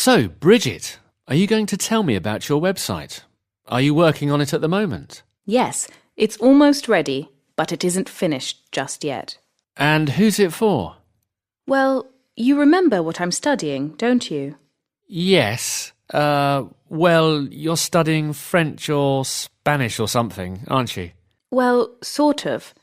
So, Bridget, are you going to tell me about your website? Are you working on it at the moment? Yes, it's almost ready, but it isn't finished just yet. And who's it for? Well, you remember what I'm studying, don't you? Yes. Well, you're studying French or Spanish or something, aren't you? Well, sort of.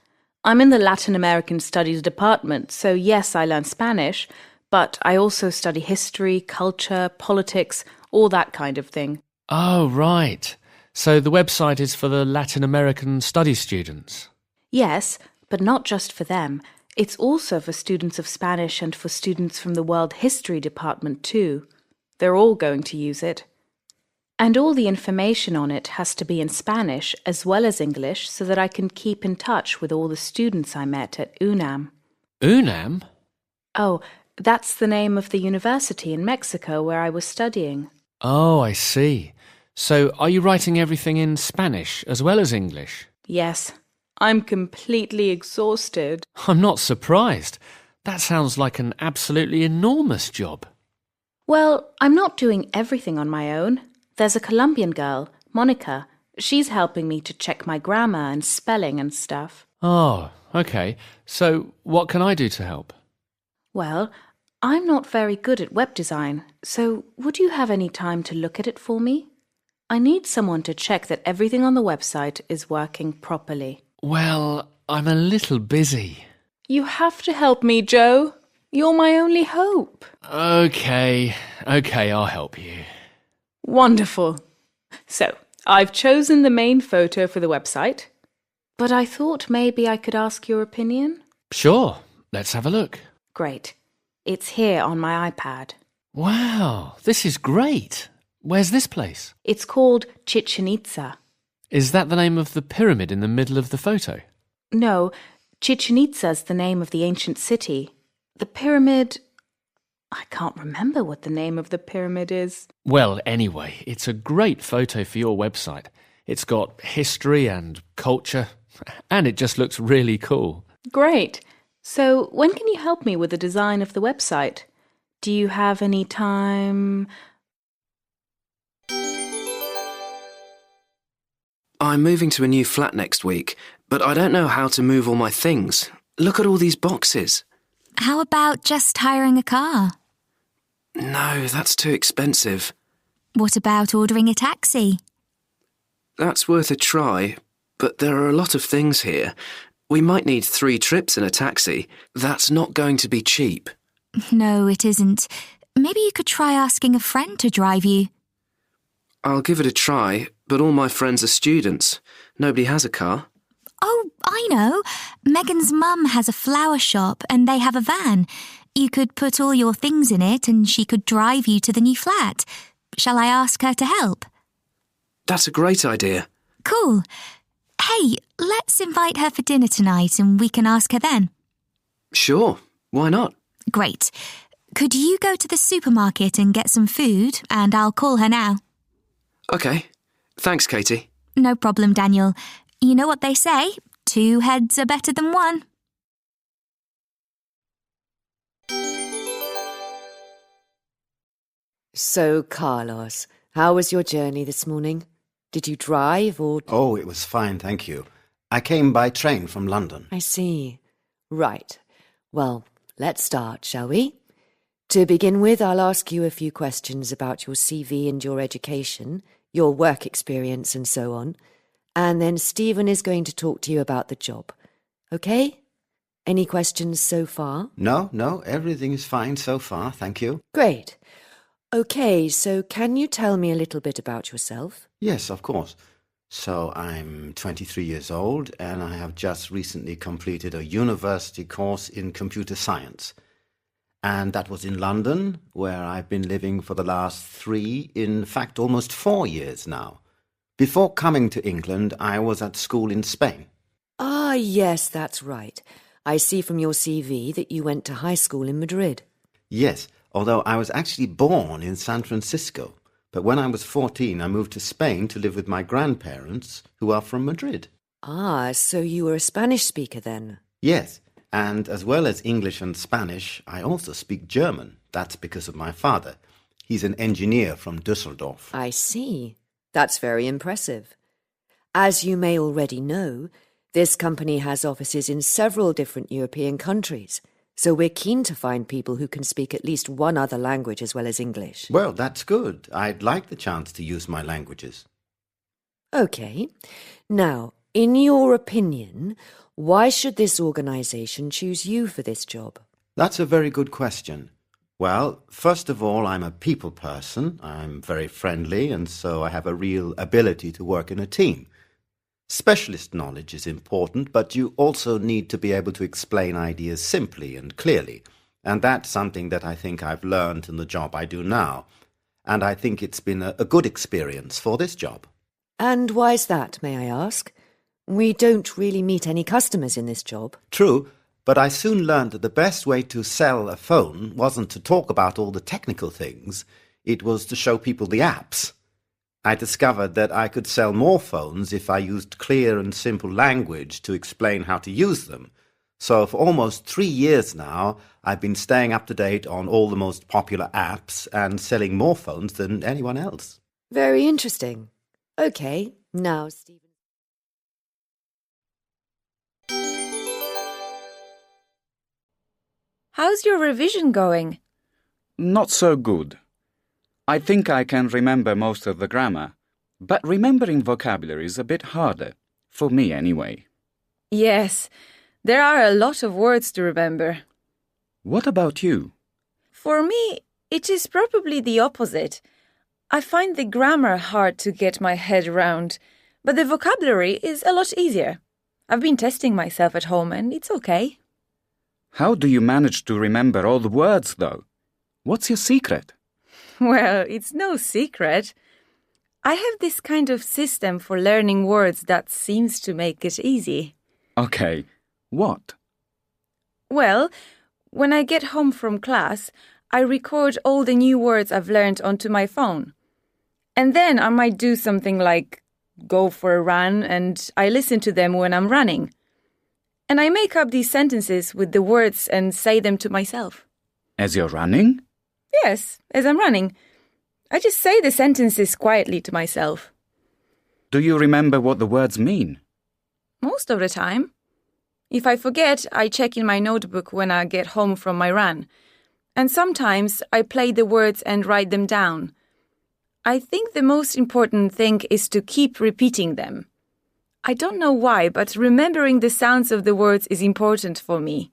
I'm in the Latin American Studies department, so yes, I learn Spanish, but I also study history, culture, politics, all that kind of thing. Oh, right. So the website is for the Latin American study students? Yes, but not just for them. It's also for students of Spanish and for students from the World History department too. They're all going to use it. And all the information on it has to be in Spanish as well as English so that I can keep in touch with all the students I met at UNAM. UNAM? Oh, that's the name of the university in Mexico where I was studying. Oh, I see. So are you writing everything in Spanish as well as English? Yes, I'm completely exhausted. I'm not surprised. That sounds like an absolutely enormous job. Well, I'm not doing everything on my own. There's a Colombian girl, Monica. She's helping me to check my grammar and spelling and stuff. Oh, okay. So what can I do to help? Well, I'm not very good at web design, so would you have any time to look at it for me? I need someone to check that everything on the website is working properly. Well, I'm a little busy. You have to help me, Joe. You're my only hope. Okay, I'll help you. Wonderful. So, I've chosen the main photo for the website, but I thought maybe I could ask your opinion. Sure, let's have a look. Great. It's here on my iPad. Wow, this is great. Where's this place? It's called Chichen Itza. Is that the name of the pyramid in the middle of the photo? No, Chichen Itza's the name of the ancient city. The pyramid... I can't remember what the name of the pyramid is. Well, anyway, it's a great photo for your website. It's got history and culture, and it just looks really cool. Great. So, when can you help me with the design of the website? Do you have any time? I'm moving to a new flat next week, but I don't know how to move all my things. Look at all these boxes. How about just hiring a car? No, that's too expensive. What about ordering a taxi? That's worth a try, but there are a lot of things here. We might need 3 trips in a taxi. That's not going to be cheap. No, it isn't. Maybe you could try asking a friend to drive you. I'll give it a try, but all my friends are students. Nobody has a car. Oh, I know. Megan's mum has a flower shop and they have a van. You could put all your things in it and she could drive you to the new flat. Shall I ask her to help? That's a great idea. Cool. Hey, let's invite her for dinner tonight and we can ask her then. Sure, why not? Great. Could you go to the supermarket and get some food and I'll call her now? OK. Thanks, Katie. No problem, Daniel. You know what they say, 2 heads are better than 1. So, Carlos, how was your journey this morning? Did you drive or... Oh, it was fine, thank you. I came by train from London. I see. Right. Well, let's start, shall we? To begin with, I'll ask you a few questions about your CV and your education, your work experience and so on. And then Stephen is going to talk to you about the job. OK? Any questions so far? No, everything is fine so far, thank you. Great. OK, so can you tell me a little bit about yourself? Yes, of course. So I'm 23 years old and I have just recently completed a university course in computer science. And that was in London, where I've been living for the last 3, in fact almost 4 years now. Before coming to England, I was at school in Spain. Ah, yes, that's right. I see from your CV that you went to high school in Madrid. Yes, although I was actually born in San Francisco. But when I was 14, I moved to Spain to live with my grandparents, who are from Madrid. Ah, so you were a Spanish speaker then? Yes, and as well as English and Spanish, I also speak German. That's because of my father. He's an engineer from Düsseldorf. I see. That's very impressive. As you may already know, this company has offices in several different European countries, so we're keen to find people who can speak at least one other language as well as English. Well, that's good. I'd like the chance to use my languages. Okay. Now, in your opinion, why should this organisation choose you for this job? That's a very good question. Well, first of all, I'm a people person. I'm very friendly, and so I have a real ability to work in a team. Specialist knowledge is important, but you also need to be able to explain ideas simply and clearly. And that's something that I think I've learned in the job I do now. And I think it's been a good experience for this job. And why's that, may I ask? We don't really meet any customers in this job. True, but I soon learned that the best way to sell a phone wasn't to talk about all the technical things. It was to show people the apps. I discovered that I could sell more phones if I used clear and simple language to explain how to use them. So for almost 3 years now, I've been staying up to date on all the most popular apps and selling more phones than anyone else. Very interesting. Okay, now, Stephen. How's your revision going? Not so good. I think I can remember most of the grammar, but remembering vocabulary is a bit harder, for me anyway. Yes, there are a lot of words to remember. What about you? For me, it is probably the opposite. I find the grammar hard to get my head around, but the vocabulary is a lot easier. I've been testing myself at home and it's okay. How do you manage to remember all the words, though? What's your secret? Well, it's no secret. I have this kind of system for learning words that seems to make it easy. Okay, what? Well, when I get home from class, I record all the new words I've learned onto my phone. And then I might do something like go for a run and I listen to them when I'm running. And I make up these sentences with the words and say them to myself. As you're running? Yes, as I'm running. I just say the sentences quietly to myself. Do you remember what the words mean? Most of the time. If I forget, I check in my notebook when I get home from my run. And sometimes I play the words and write them down. I think the most important thing is to keep repeating them. I don't know why, but remembering the sounds of the words is important for me.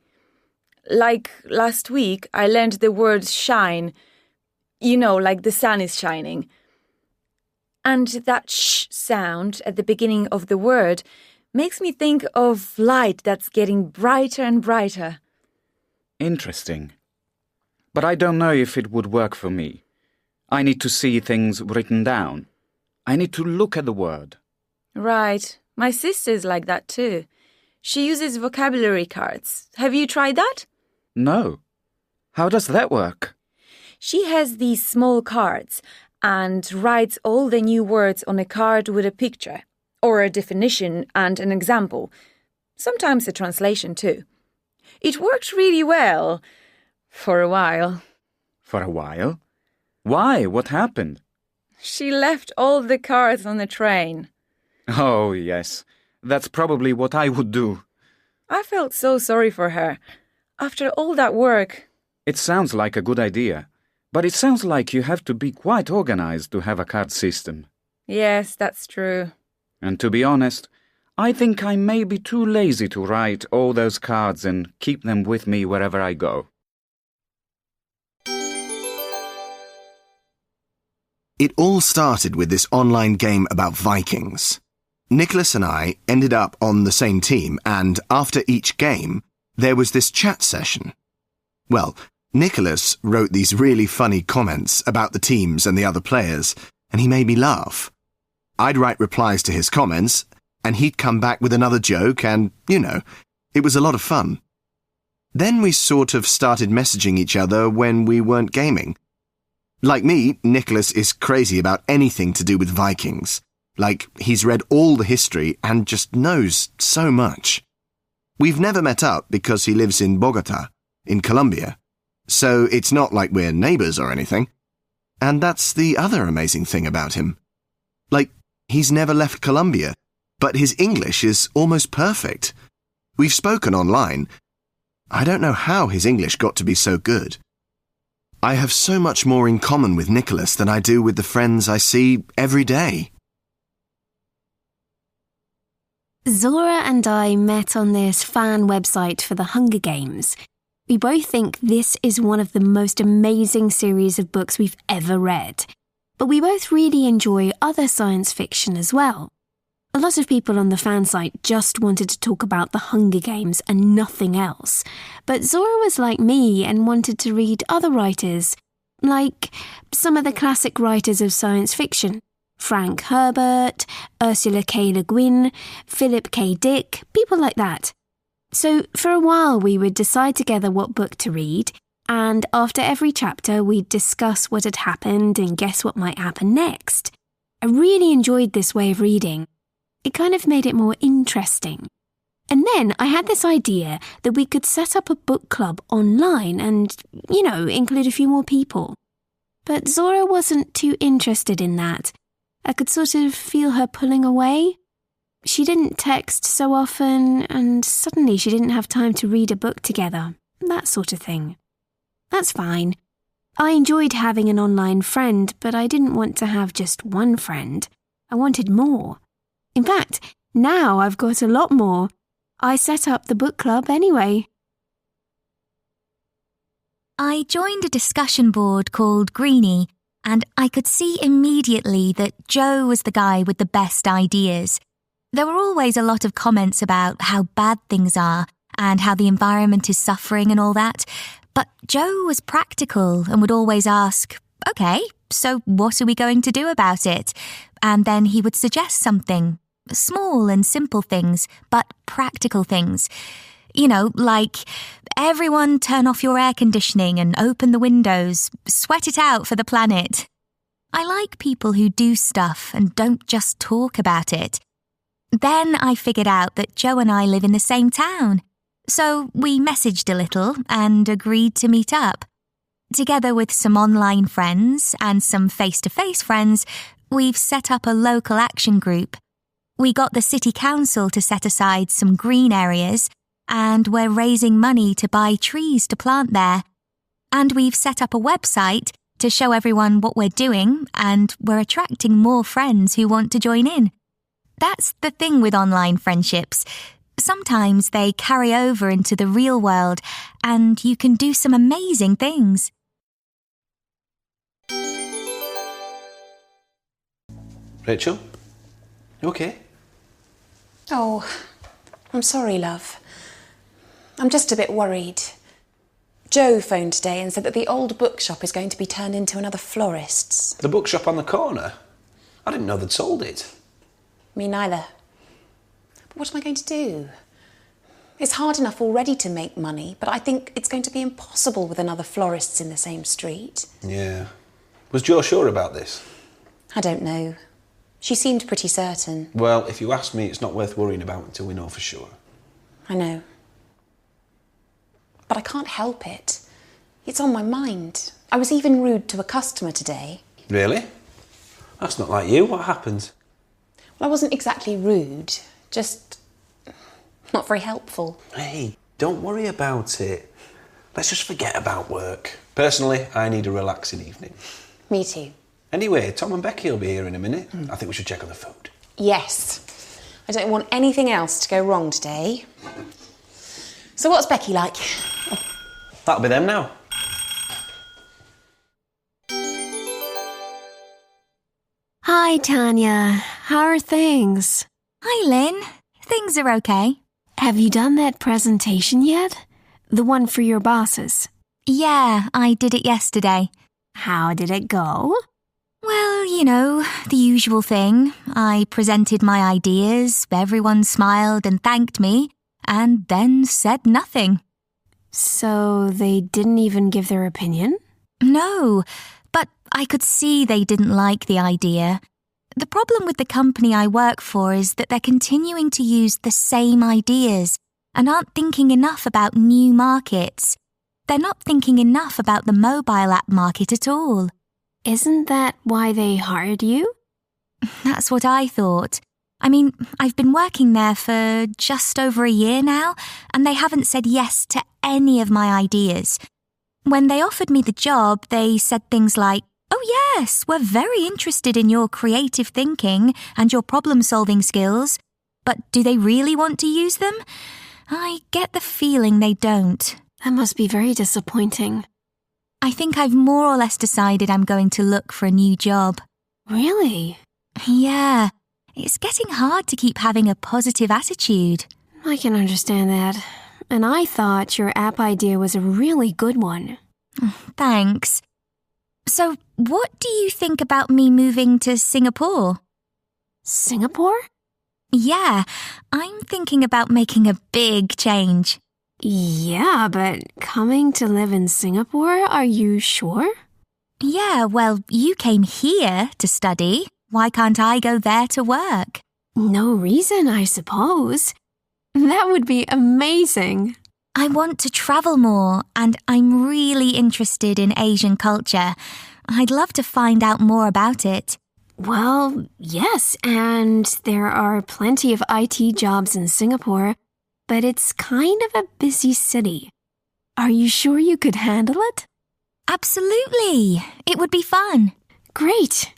Like last week, I learned the word shine. You know, like the sun is shining. And that sh sound at the beginning of the word makes me think of light that's getting brighter and brighter. Interesting. But I don't know if it would work for me. I need to see things written down. I need to look at the word. Right. My sister's like that too. She uses vocabulary cards. Have you tried that? No. How does that work? She has these small cards and writes all the new words on a card with a picture, or a definition and an example. Sometimes a translation too. It worked really well. For a while. For a while? Why? What happened? She left all the cards on the train. Oh, yes. That's probably what I would do. I felt so sorry for her. After all that work. It sounds like a good idea, but it sounds like you have to be quite organized to have a card system. Yes, that's true. And to be honest, I think I may be too lazy to write all those cards and keep them with me wherever I go. It all started with this online game about Vikings. Nicholas and I ended up on the same team, and after each game, there was this chat session. Well, Nicholas wrote these really funny comments about the teams and the other players, and he made me laugh. I'd write replies to his comments, and he'd come back with another joke, and, you know, it was a lot of fun. Then we sort of started messaging each other when we weren't gaming. Like me, Nicholas is crazy about anything to do with Vikings. Like, he's read all the history and just knows so much. We've never met up because he lives in Bogota, in Colombia. So it's not like we're neighbours or anything. And that's the other amazing thing about him. Like, he's never left Colombia, but his English is almost perfect. We've spoken online. I don't know how his English got to be so good. I have so much more in common with Nicholas than I do with the friends I see every day. Zora and I met on this fan website for the Hunger Games. We both think this is one of the most amazing series of books we've ever read. But we both really enjoy other science fiction as well. A lot of people on the fan site just wanted to talk about the Hunger Games and nothing else. But Zora was like me and wanted to read other writers, like some of the classic writers of science fiction. Frank Herbert, Ursula K. Le Guin, Philip K. Dick, people like that. So for a while we would decide together what book to read, and after every chapter we'd discuss what had happened and guess what might happen next. I really enjoyed this way of reading. It kind of made it more interesting. And then I had this idea that we could set up a book club online and, include a few more people. But Zora wasn't too interested in that. I could sort of feel her pulling away. She didn't text so often, and suddenly she didn't have time to read a book together. That sort of thing. That's fine. I enjoyed having an online friend, but I didn't want to have just one friend. I wanted more. In fact, now I've got a lot more. I set up the book club anyway. I joined a discussion board called Greenie, and I could see immediately that Joe was the guy with the best ideas. There were always a lot of comments about how bad things are and how the environment is suffering and all that, but Joe was practical and would always ask, "Okay, so what are we going to do about it?" And then he would suggest something. Small and simple things, but practical things. Like, everyone turn off your air conditioning and open the windows. Sweat it out for the planet. I like people who do stuff and don't just talk about it. Then I figured out that Joe and I live in the same town. So we messaged a little and agreed to meet up. Together with some online friends and some face-to-face friends, we've set up a local action group. We got the city council to set aside some green areas, and we're raising money to buy trees to plant there. And we've set up a website to show everyone what we're doing, and we're attracting more friends who want to join in. That's the thing with online friendships. Sometimes they carry over into the real world, and you can do some amazing things. Rachel? You okay? Oh, I'm sorry, love. I'm just a bit worried. Joe phoned today and said that the old bookshop is going to be turned into another florist's. The bookshop on the corner? I didn't know they'd sold it. Me neither. But what am I going to do? It's hard enough already to make money, but I think it's going to be impossible with another florist's in the same street. Yeah. Was Joe sure about this? I don't know. She seemed pretty certain. Well, if you ask me, it's not worth worrying about until we know for sure. I know. But I can't help it. It's on my mind. I was even rude to a customer today. Really? That's not like you. What happened? Well, I wasn't exactly rude, just not very helpful. Hey, don't worry about it. Let's just forget about work. Personally, I need a relaxing evening. Me too. Anyway, Tom and Becky will be here in a minute. I think we should check on the food. Yes. I don't want anything else to go wrong today. So what's Becky like? That'll be them now. Hi, Tanya. How are things? Hi, Lynn. Things are okay. Have you done that presentation yet? The one for your bosses? Yeah, I did it yesterday. How did it go? Well, the usual thing. I presented my ideas, everyone smiled and thanked me, and then said nothing. So they didn't even give their opinion? No, but I could see they didn't like the idea. The problem with the company I work for is that they're continuing to use the same ideas and aren't thinking enough about new markets. They're not thinking enough about the mobile app market at all. Isn't that why they hired you? That's what I thought. I mean, I've been working there for just over a year now, and they haven't said yes to any of my ideas. When they offered me the job, they said things like, "Oh yes, we're very interested in your creative thinking and your problem-solving skills, but do they really want to use them? I get the feeling they don't." That must be very disappointing. I think I've more or less decided I'm going to look for a new job. Really? Yeah, it's getting hard to keep having a positive attitude. I can understand that. And I thought your app idea was a really good one. Thanks. So, what do you think about me moving to Singapore? Singapore? Yeah, I'm thinking about making a big change. Yeah, but coming to live in Singapore, are you sure? Yeah, well, you came here to study. Why can't I go there to work? No reason, I suppose. That would be amazing. I want to travel more, and I'm really interested in Asian culture. I'd love to find out more about it. Well, yes, and there are plenty of IT jobs in Singapore, but it's kind of a busy city. Are you sure you could handle it? Absolutely. It would be fun. Great.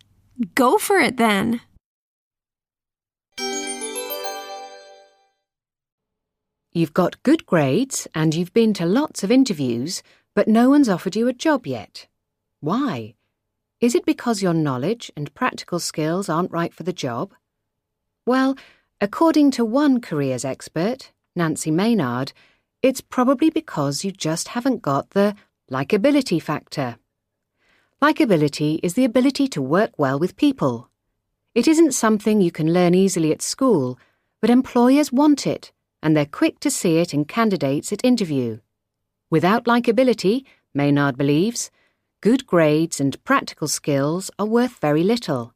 Go for it then. You've got good grades and you've been to lots of interviews, but no one's offered you a job yet. Why? Is it because your knowledge and practical skills aren't right for the job? Well, according to one careers expert, Nancy Maynard, it's probably because you just haven't got the likability factor. Likability is the ability to work well with people. It isn't something you can learn easily at school, but employers want it, and they're quick to see it in candidates at interview. Without likability, Maynard believes, good grades and practical skills are worth very little.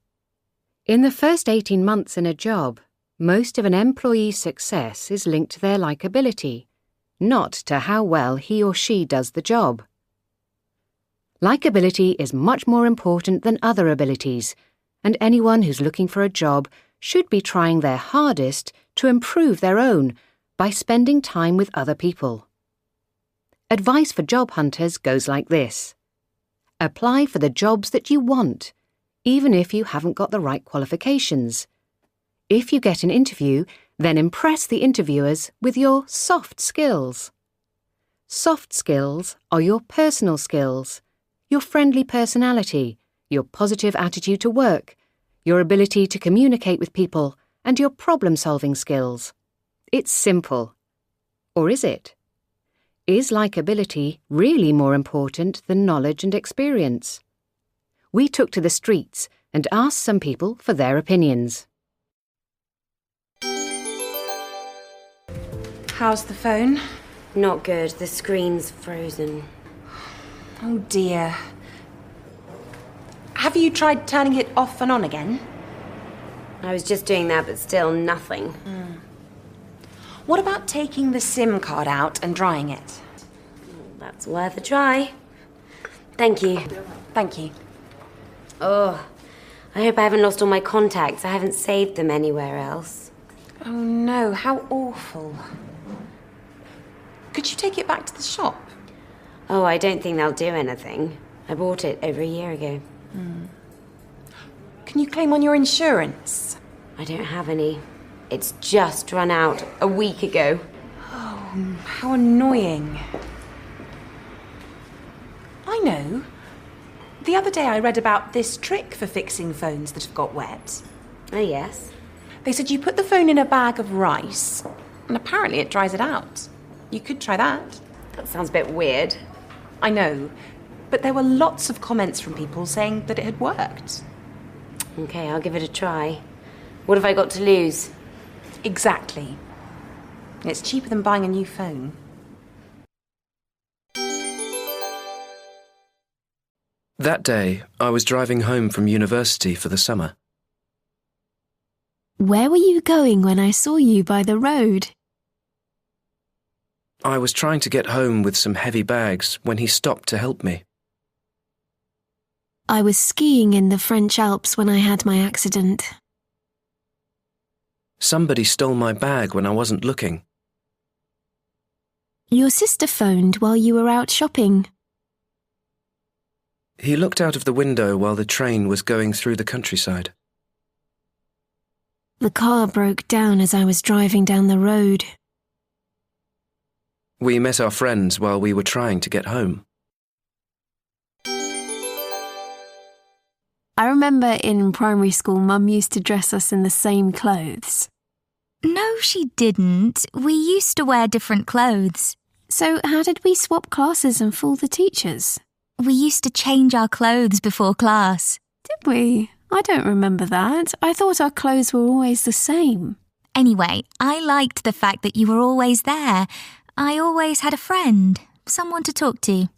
In the first 18 months in a job, most of an employee's success is linked to their likability, not to how well he or she does the job. Likability is much more important than other abilities, and anyone who's looking for a job should be trying their hardest to improve their own by spending time with other people. Advice for job hunters goes like this. Apply for the jobs that you want, even if you haven't got the right qualifications. If you get an interview, then impress the interviewers with your soft skills. Soft skills are your personal skills, your friendly personality, your positive attitude to work, your ability to communicate with people, and your problem-solving skills. It's simple. Or is it? Is likability really more important than knowledge and experience? We took to the streets and asked some people for their opinions. How's the phone? Not good. The screen's frozen. Oh dear. Have you tried turning it off and on again? I was just doing that, but still nothing. What about taking the SIM card out and drying it? That's worth a try. Thank you. Thank you. Oh, I hope I haven't lost all my contacts. I haven't saved them anywhere else. Oh no, how awful. Could you take it back to the shop? Oh, I don't think they'll do anything. I bought it over a year ago. Can you claim on your insurance? I don't have any. It's just run out a week ago. Oh, how annoying. I know. The other day I read about this trick for fixing phones that have got wet. Oh, yes? They said you put the phone in a bag of rice, and apparently it dries it out. You could try that. That sounds a bit weird. I know, but there were lots of comments from people saying that it had worked. Okay, I'll give it a try. What have I got to lose? Exactly. It's cheaper than buying a new phone. That day, I was driving home from university for the summer. Where were you going when I saw you by the road? I was trying to get home with some heavy bags when he stopped to help me. I was skiing in the French Alps when I had my accident. Somebody stole my bag when I wasn't looking. Your sister phoned while you were out shopping. He looked out of the window while the train was going through the countryside. The car broke down as I was driving down the road. We met our friends while we were trying to get home. I remember in primary school, Mum used to dress us in the same clothes. No, she didn't. We used to wear different clothes. So how did we swap classes and fool the teachers? We used to change our clothes before class. Did we? I don't remember that. I thought our clothes were always the same. Anyway, I liked the fact that you were always there. I always had a friend, someone to talk to.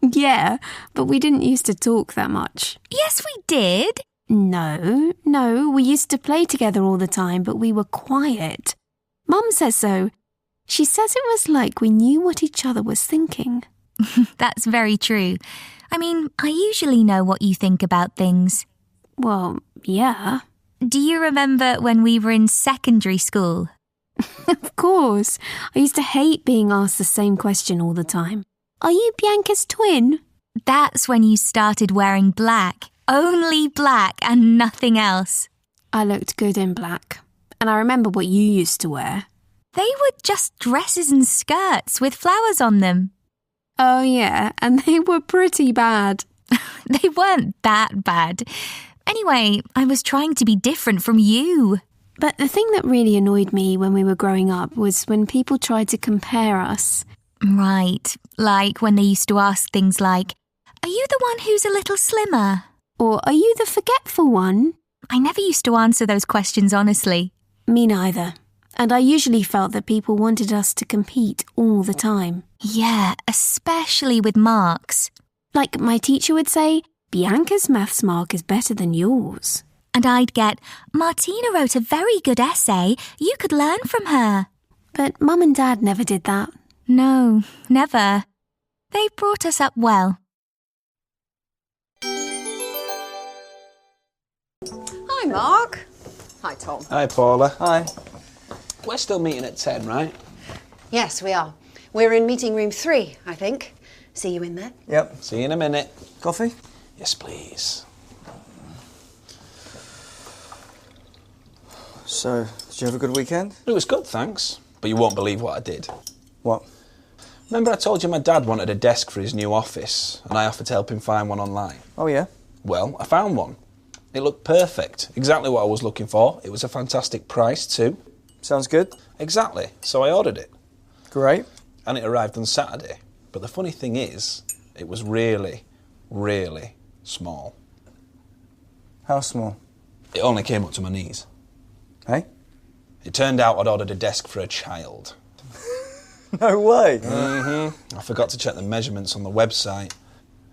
Yeah, but we didn't used to talk that much. Yes, we did. No, we used to play together all the time, but we were quiet. Mum says so. She says it was like we knew what each other was thinking. That's very true. I mean, I usually know what you think about things. Well, yeah. Do you remember when we were in secondary school? Of course. I used to hate being asked the same question all the time. Are you Bianca's twin? That's when you started wearing black. Only black and nothing else. I looked good in black. And I remember what you used to wear. They were just dresses and skirts with flowers on them. Oh, yeah, and they were pretty bad. They weren't that bad. Anyway, I was trying to be different from you. But the thing that really annoyed me when we were growing up was when people tried to compare us. Right, like when they used to ask things like, are you the one who's a little slimmer? Or are you the forgetful one? I never used to answer those questions honestly. Me neither. And I usually felt that people wanted us to compete all the time. Yeah, especially with marks. Like my teacher would say, Bianca's maths mark is better than yours. And I'd get, Martina wrote a very good essay. You could learn from her. But Mum and Dad never did that. No, never. They brought us up well. Hi, Mark. Hi, Tom. Hi, Paula. Hi. We're still meeting at 10, right? Yes, we are. We're in meeting room 3, I think. See you in there. Yep. See you in a minute. Coffee? Yes, please. So, did you have a good weekend? It was good, thanks. But you won't believe what I did. What? Remember I told you my dad wanted a desk for his new office, and I offered to help him find one online? Oh, yeah? Well, I found one. It looked perfect. Exactly what I was looking for. It was a fantastic price, too. Sounds good. Exactly. So I ordered it. Great. And it arrived on Saturday. But the funny thing is, it was really, really small. How small? It only came up to my knees. Hey? It turned out I'd ordered a desk for a child. No way. Mm-hmm. I forgot to check the measurements on the website.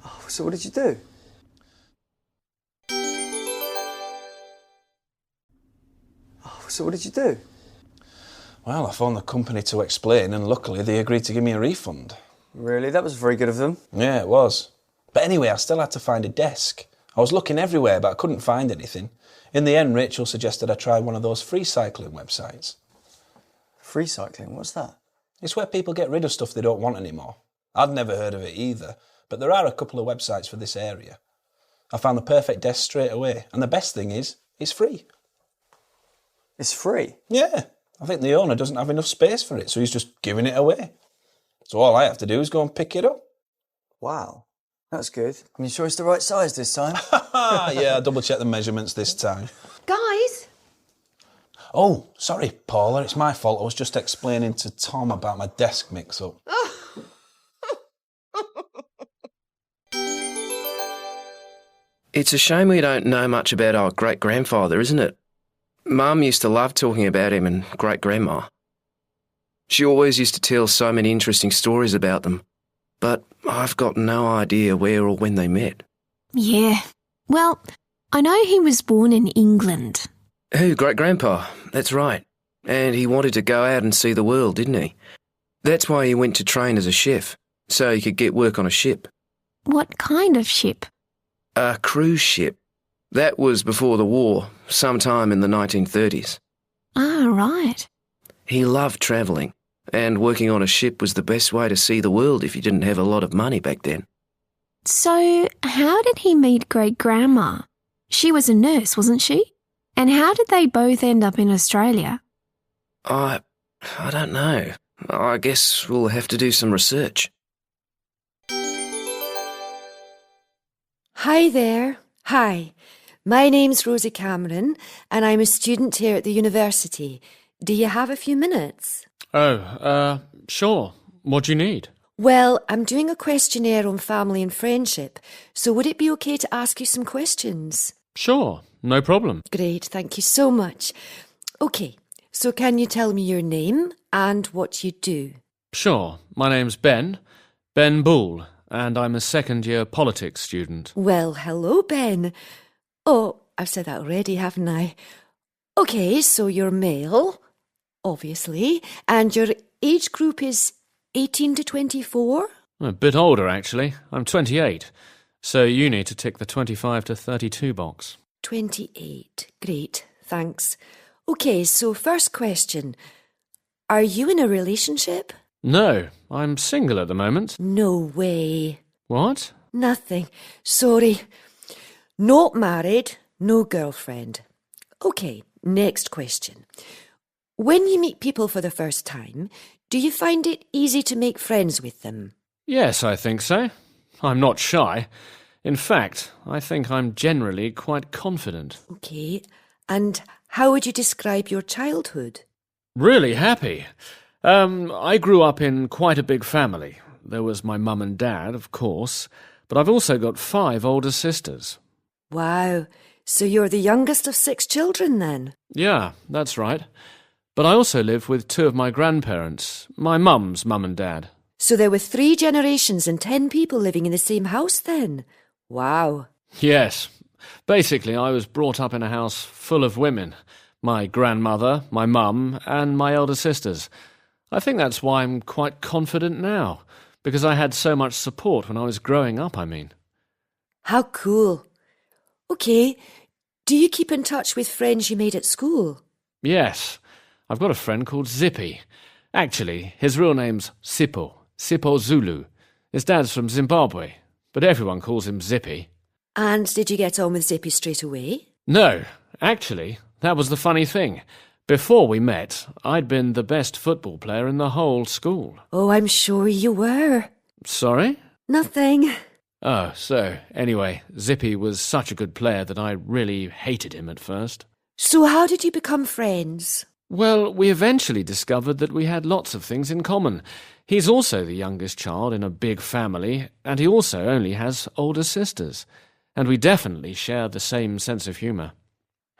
Oh, so what did you do? Well, I phoned the company to explain, and luckily they agreed to give me a refund. Really? That was very good of them. Yeah, it was. But anyway, I still had to find a desk. I was looking everywhere, but I couldn't find anything. In the end, Rachel suggested I try one of those free cycling websites. Free cycling? What's that? It's where people get rid of stuff they don't want anymore. I'd never heard of it either, but there are a couple of websites for this area. I found the perfect desk straight away, and the best thing is, it's free. It's free? Yeah. I think the owner doesn't have enough space for it, so he's just giving it away. So all I have to do is go and pick it up. Wow. That's good. Are you sure it's the right size this time? Yeah, I double-checked the measurements this time. Guys? Oh, sorry, Paula, it's my fault. I was just explaining to Tom about my desk mix-up. It's a shame we don't know much about our great-grandfather, isn't it? Mum used to love talking about him and great-grandma. She always used to tell so many interesting stories about them, but I've got no idea where or when they met. Yeah. Well, I know he was born in England. Who, great-grandpa? That's right. And he wanted to go out and see the world, didn't he? That's why he went to train as a chef, so he could get work on a ship. What kind of ship? A cruise ship. That was before the war, sometime in the 1930s. Ah, right. He loved travelling, and working on a ship was the best way to see the world if you didn't have a lot of money back then. So, how did he meet Great-Grandma? She was a nurse, wasn't she? And how did they both end up in Australia? I don't know. I guess we'll have to do some research. Hi there. Hi. My name's Rosie Cameron, and I'm a student here at the university. Do you have a few minutes? Oh, sure. What do you need? Well, I'm doing a questionnaire on family and friendship, so would it be okay to ask you some questions? Sure, no problem. Great, thank you so much. Okay, so can you tell me your name and what you do? Sure, my name's Ben Bull, and I'm a second-year politics student. Well, hello, Ben. Oh, I've said that already, haven't I? Okay, so you're male, obviously, and your age group is 18 to 24? A bit older, actually. I'm 28, so you need to tick the 25 to 32 box. 28. Great, thanks. Okay, so first question. Are you in a relationship? No, I'm single at the moment. No way. What? Nothing. Sorry. Not married, no girlfriend. Okay, next question. When you meet people for the first time, do you find it easy to make friends with them? Yes, I think so. I'm not shy. In fact, I think I'm generally quite confident. Okay, and how would you describe your childhood? Really happy. I grew up in quite a big family. There was my mum and dad, of course, but I've also got 5 older sisters. Wow, so you're the youngest of 6 children then? Yeah, that's right. But I also live with 2 of my grandparents, my mum's mum and dad. So there were 3 generations and 10 people living in the same house then? Wow. Yes. Basically, I was brought up in a house full of women. My grandmother, my mum, and my elder sisters. I think that's why I'm quite confident now, because I had so much support when I was growing up, I mean. How cool. Okay, do you keep in touch with friends you made at school? Yes. I've got a friend called Zippy. Actually, his real name's Sipho Zulu. His dad's from Zimbabwe, but everyone calls him Zippy. And did you get on with Zippy straight away? No, actually, that was the funny thing. Before we met, I'd been the best football player in the whole school. Oh, I'm sure you were. Sorry? Nothing. Oh, so, anyway, Zippy was such a good player that I really hated him at first. So how did you become friends? Well, we eventually discovered that we had lots of things in common. He's also the youngest child in a big family, and he also only has older sisters. And we definitely share the same sense of humour.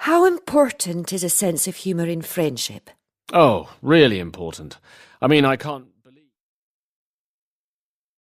How important is a sense of humour in friendship? Oh, really important. I mean, I can't